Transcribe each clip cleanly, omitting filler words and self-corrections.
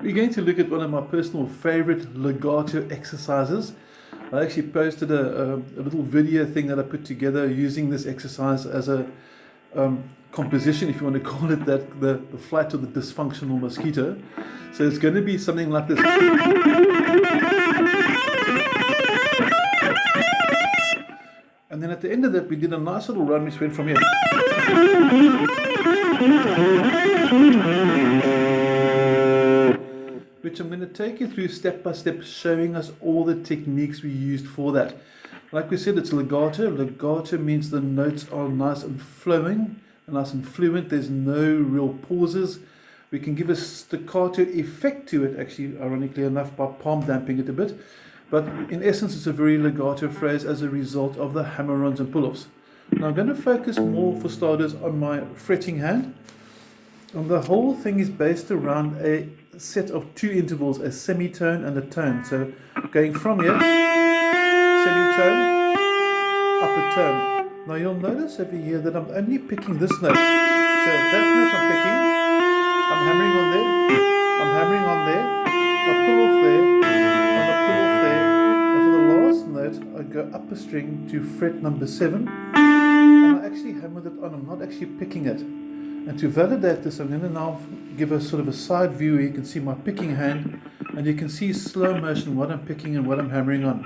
We're going to look at one of my personal favorite legato exercises. I actually posted a little video thing that I put together using this exercise as a composition, if you want to call it that, the flight of the dysfunctional mosquito. So it's going to be something like this. And then at the end of that, we did a nice little run which went from here. Which I'm going to take you through step by step, showing us all the techniques we used for that. Like we said, it's legato. Legato means the notes are nice and flowing, nice and fluent. There's no real pauses. We can give a staccato effect to it, actually, ironically enough, by palm damping it a bit. But in essence, it's a very legato phrase as a result of the hammer-ons and pull-offs. Now I'm going to focus more, for starters, on my fretting hand. And the whole thing is based around a set of two intervals, a semitone and a tone. So going from here, semitone, upper tone. Now you'll notice over here that I'm only picking this note. So that note I'm picking, I'm hammering on there, I'm hammering on there, I pull off there, and I pull off there. And for the last note, I go up a string to fret number 7, and I actually hammer it on. I'm not actually picking it. And to validate this, I'm going to now give a sort of a side view where you can see my picking hand, and you can see slow motion what I'm picking and what I'm hammering on.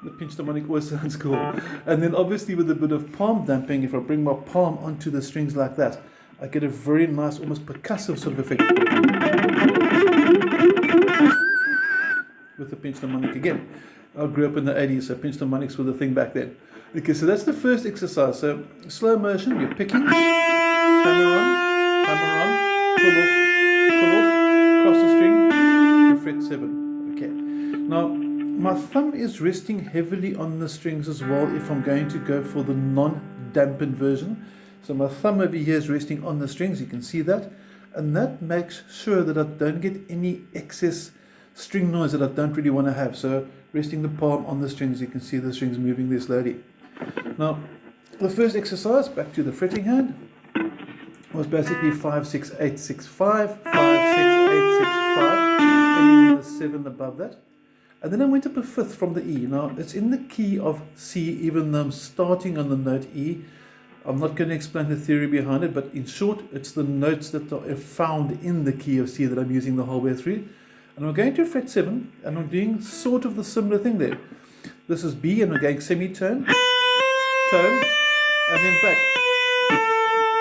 The pinch harmonic always sounds cool. And then obviously with a bit of palm damping, if I bring my palm onto the strings like that, I get a very nice, almost percussive sort of effect. With the pinch harmonic again. I grew up in the 80s, so pinch harmonics were the thing back then. Okay, so that's the first exercise. So slow motion, you're picking, hammer on, pull off, cross the string to fret 7. Okay. Now, my thumb is resting heavily on the strings as well if I'm going to go for the non-dampened version. So my thumb over here is resting on the strings, you can see that. And that makes sure that I don't get any excess string noise that I don't really want to have. So resting the palm on the strings, you can see the strings moving there slowly. Now, the first exercise, back to the fretting hand, was basically 5, 6, 8, 6, 5, 5, 6, 8, 6, 5, ending on the 7 above that. And then I went up a fifth from the E. Now, it's in the key of C, even though I'm starting on the note E. I'm not going to explain the theory behind it, but in short, it's the notes that are found in the key of C that I'm using the whole way through. And I'm going to fret 7, and I'm doing sort of the similar thing there. This is B, and we're going semitone, tone, and then back.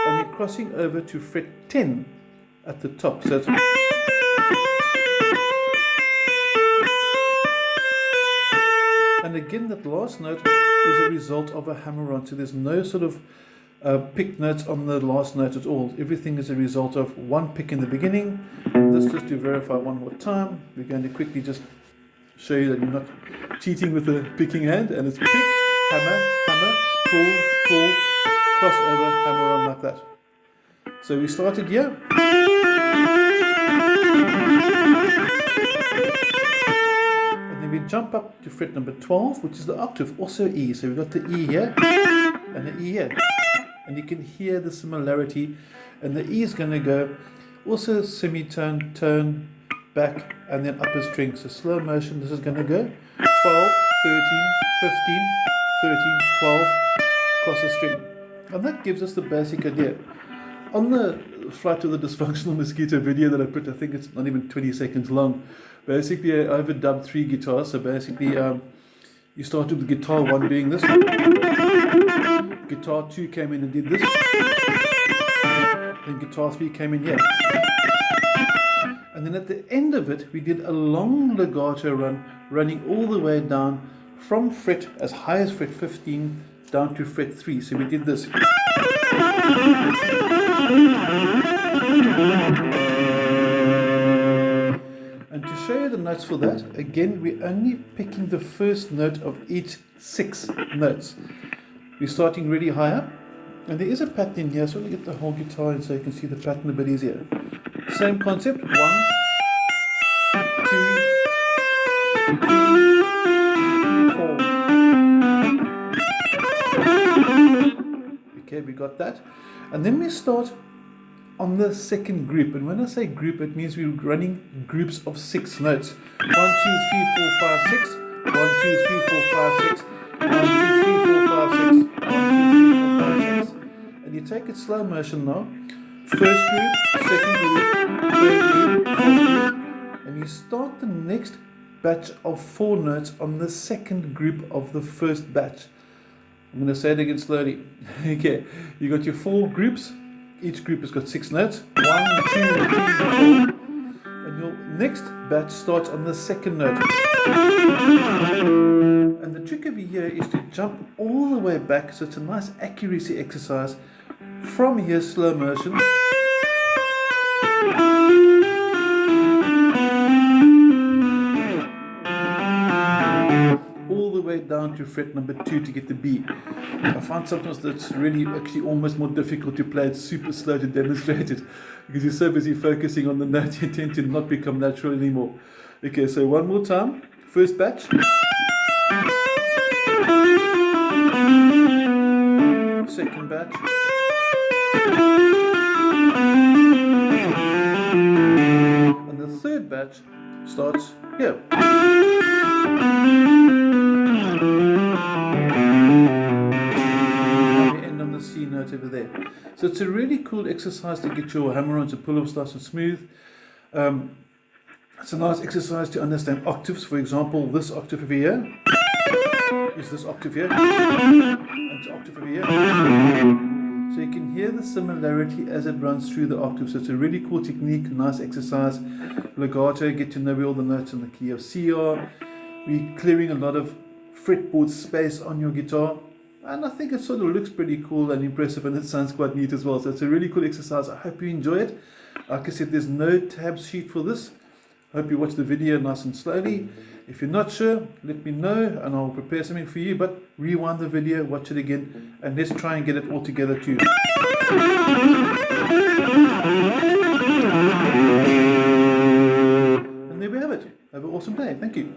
And then crossing over to fret 10 at the top. So it's... And again, that last note is a result of a hammer-on. So there's no sort of pick notes on the last note at all. Everything is a result of one pick in the beginning. And this, just to verify one more time, we're going to quickly just show you that you're not cheating with the picking hand. And it's pick, hammer, hammer, pull, cross over, hammer on like that. So we started here. And then we jump up to fret number 12, which is the octave, also E. So we've got the E here and the E here. And you can hear the similarity. And the E is going to go also semitone, tone, back, and then upper string. So slow motion, this is going to go 12, 13, 15, 13, 12, cross the string. And that gives us the basic idea. On the flight of the dysfunctional mosquito video that I put, I think it's not even 20 seconds long, basically I overdubbed 3 guitars. So basically you started with guitar 1 doing this, guitar 2 came in and did this, then guitar 3 came in here. And then at the end of it, we did a long legato run, running all the way down from fret as high as fret 15 down to fret 3. So we did this. And to show you the notes for that, again, we're only picking the first note of each 6 notes. We're starting really high up, and there is a pattern here, so let me get the whole guitar in so you can see the pattern a bit easier. Same concept, 1, 2, 3, 4. Okay, we got that. And then we start on the second group. And when I say group, it means we're running groups of 6 notes. 1, 2, 3, 4, 5, 6. 1, 2, 3, 4, 5, 6. 1, 2, 3, 4, 5, 6. 1, 2, 3, 4, 5, 6. And you take it slow motion now. First group, second group, third group, fourth group. And you start the next batch of 4 notes on the second group of the first batch. I'm going to say it again slowly. Okay, you got your 4 groups. Each group has got 6 notes. 1, 2, 3, 4. And your next batch starts on the second note. And the trick over here is to jump all the way back, so it's a nice accuracy exercise. From here, slow motion. All the way down to fret number 2 to get the B. I find sometimes that's really actually almost more difficult to play it super slow to demonstrate it, because you're so busy focusing on the note you tend to not become natural anymore. Okay, so one more time. First batch. Second batch. And the third batch starts here. C note over there. So it's a really cool exercise to get your hammer on to pull off nice and smooth. It's a nice exercise to understand octaves. For example, this octave over here is this octave here, and it's octave over here. So you can hear the similarity as it runs through the octave. So it's a really cool technique, nice exercise. Legato, get to know where all the notes in the key of C are. We're clearing a lot of fretboard space on your guitar. And I think it sort of looks pretty cool and impressive, and it sounds quite neat as well. So it's a really cool exercise. I hope you enjoy it. Like I said, there's no tab sheet for this. I hope you watch the video nice and slowly. If you're not sure, let me know and I'll prepare something for you. But rewind the video, watch it again, and let's try and get it all together too. And there we have it. Have an awesome day. Thank you.